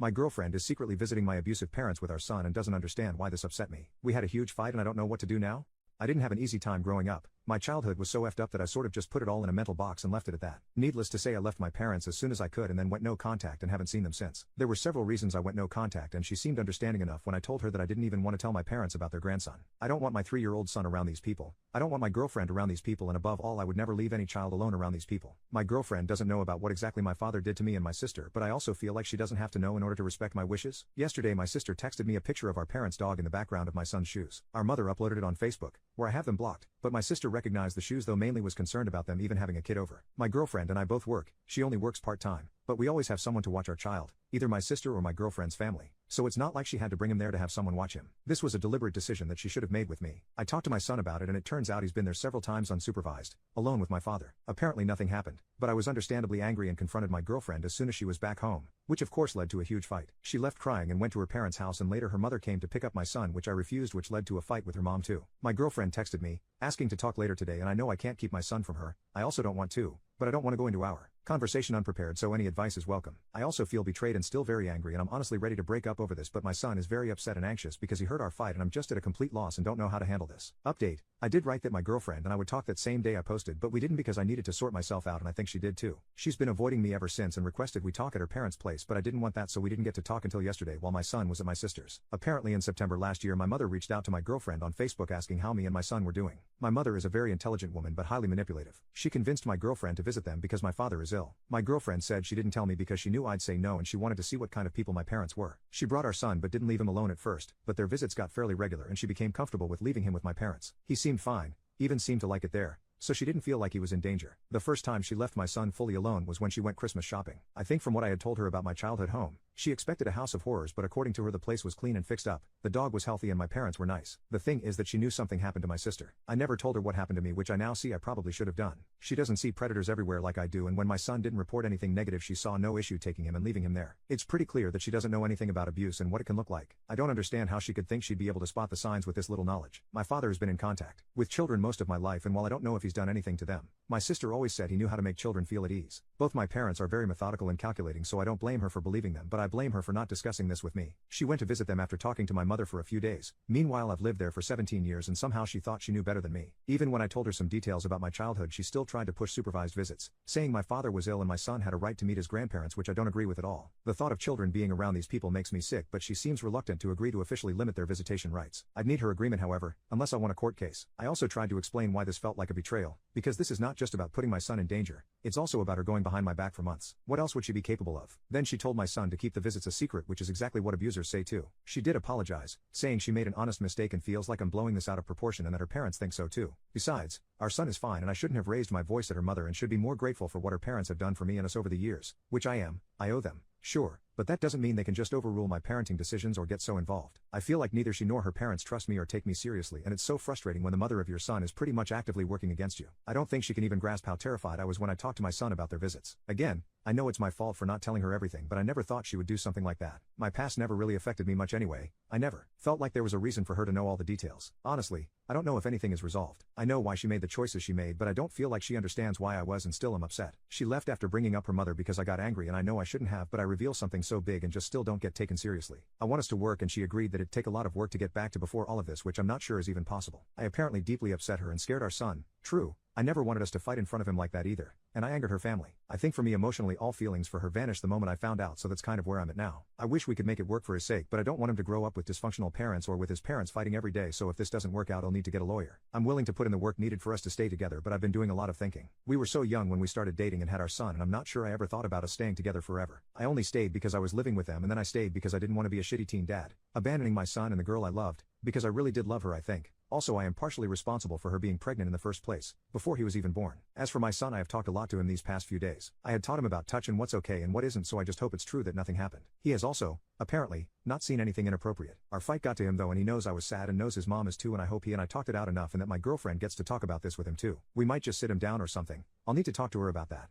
My girlfriend is secretly visiting my abusive parents with our son and doesn't understand why this upset me. We had a huge fight and I don't know what to do now. I didn't have an easy time growing up. My childhood was so effed up that I sort of just put it all in a mental box and left it at that. Needless to say, I left my parents as soon as I could and then went no contact and haven't seen them since. There were several reasons I went no contact and she seemed understanding enough when I told her that I didn't even want to tell my parents about their grandson. I don't want my 3-year-old son around these people. I don't want my girlfriend around these people, and above all I would never leave any child alone around these people. My girlfriend doesn't know about what exactly my father did to me and my sister, but I also feel like she doesn't have to know in order to respect my wishes. Yesterday my sister texted me a picture of our parents' dog in the background of my son's shoes. Our mother uploaded it on Facebook, where I have them blocked, but my sister recognized the shoes though mainly was concerned about them even having a kid over. My girlfriend and I both work, she only works part-time, but we always have someone to watch our child, either my sister or my girlfriend's family. So it's not like she had to bring him there to have someone watch him. This was a deliberate decision that she should have made with me. I talked to my son about it and it turns out he's been there several times unsupervised, alone with my father. Apparently nothing happened, but I was understandably angry and confronted my girlfriend as soon as she was back home, which of course led to a huge fight. She left crying and went to her parents' house, and later her mother came to pick up my son, which I refused, which led to a fight with her mom too. My girlfriend texted me, asking to talk later today, and I know I can't keep my son from her. I also don't want to, but I don't want to go into our conversation unprepared, so any advice is welcome. I also feel betrayed and still very angry, and I'm honestly ready to break up over this, but my son is very upset and anxious because he heard our fight and I'm just at a complete loss and don't know how to handle this. Update: I did write that my girlfriend and I would talk that same day I posted, but we didn't because I needed to sort myself out and I think she did too. She's been avoiding me ever since and requested we talk at her parents' place, but I didn't want that, so we didn't get to talk until yesterday while my son was at my sister's. Apparently in September last year my mother reached out to my girlfriend on Facebook asking how me and my son were doing. My mother is a very intelligent woman but highly manipulative. She convinced my girlfriend to visit them because my father is ill. My girlfriend said she didn't tell me because she knew I'd say no and she wanted to see what kind of people my parents were. She brought our son but didn't leave him alone at first, but their visits got fairly regular and she became comfortable with leaving him with my parents. He seemed fine, even seemed to like it there, so she didn't feel like he was in danger. The first time she left my son fully alone was when she went Christmas shopping. I think from what I had told her about my childhood home, she expected a house of horrors, but according to her the place was clean and fixed up, the dog was healthy and my parents were nice. The thing is that she knew something happened to my sister. I never told her what happened to me, which I now see I probably should have done. She doesn't see predators everywhere like I do, and when my son didn't report anything negative she saw no issue taking him and leaving him there. It's pretty clear that she doesn't know anything about abuse and what it can look like. I don't understand how she could think she'd be able to spot the signs with this little knowledge. My father has been in contact with children most of my life, and while I don't know if he's done anything to them, my sister always said he knew how to make children feel at ease. Both my parents are very methodical and calculating, so I don't blame her for believing them, but I blame her for not discussing this with me. She went to visit them after talking to my mother for a few days. Meanwhile I've lived there for 17 years and somehow she thought she knew better than me. Even when I told her some details about my childhood she still tried to push supervised visits, saying my father was ill and my son had a right to meet his grandparents, which I don't agree with at all. The thought of children being around these people makes me sick, but she seems reluctant to agree to officially limit their visitation rights. I'd need her agreement however, unless I won a court case. I also tried to explain why this felt like a betrayal, because this is not just about putting my son in danger, it's also about her going behind my back for months. What else would she be capable of? Then she told my son to keep the visits a secret, which is exactly what abusers say too. She did apologize, saying she made an honest mistake and feels like I'm blowing this out of proportion and that her parents think so too. Besides, our son is fine and I shouldn't have raised my voice at her mother and should be more grateful for what her parents have done for me and us over the years, which I am. I owe them. Sure, but that doesn't mean they can just overrule my parenting decisions or get so involved. I feel like neither she nor her parents trust me or take me seriously, and it's so frustrating when the mother of your son is pretty much actively working against you. I don't think she can even grasp how terrified I was when I talked to my son about their visits. Again, I know it's my fault for not telling her everything, but I never thought she would do something like that. My past never really affected me much anyway. I never felt like there was a reason for her to know all the details. Honestly, I don't know if anything is resolved. I know why she made the choices she made, but I don't feel like she understands why I was and still am upset. She left after bringing up her mother because I got angry, and I know I shouldn't have, but I reveal something so big and just still don't get taken seriously. I want us to work and she agreed that it'd take a lot of work to get back to before all of this, which I'm not sure is even possible. I apparently deeply upset her and scared our son. True, I never wanted us to fight in front of him like that either, and I angered her family. I think for me emotionally all feelings for her vanished the moment I found out, so that's kind of where I'm at now. I wish we could make it work for his sake, but I don't want him to grow up with dysfunctional parents or with his parents fighting every day, so if this doesn't work out I'll need to get a lawyer. I'm willing to put in the work needed for us to stay together, but I've been doing a lot of thinking. We were so young when we started dating and had our son, and I'm not sure I ever thought about us staying together forever. I only stayed because I was living with them, and then I stayed because I didn't want to be a shitty teen dad, abandoning my son and the girl I loved, because I really did love her, I think. Also, I am partially responsible for her being pregnant in the first place, before he was even born. As for my son, I have talked a lot to him these past few days. I had taught him about touch and what's okay and what isn't, so I just hope it's true that nothing happened. He has also, apparently, not seen anything inappropriate. Our fight got to him though, and he knows I was sad and knows his mom is too, and I hope he and I talked it out enough and that my girlfriend gets to talk about this with him too. We might just sit him down or something. I'll need to talk to her about that.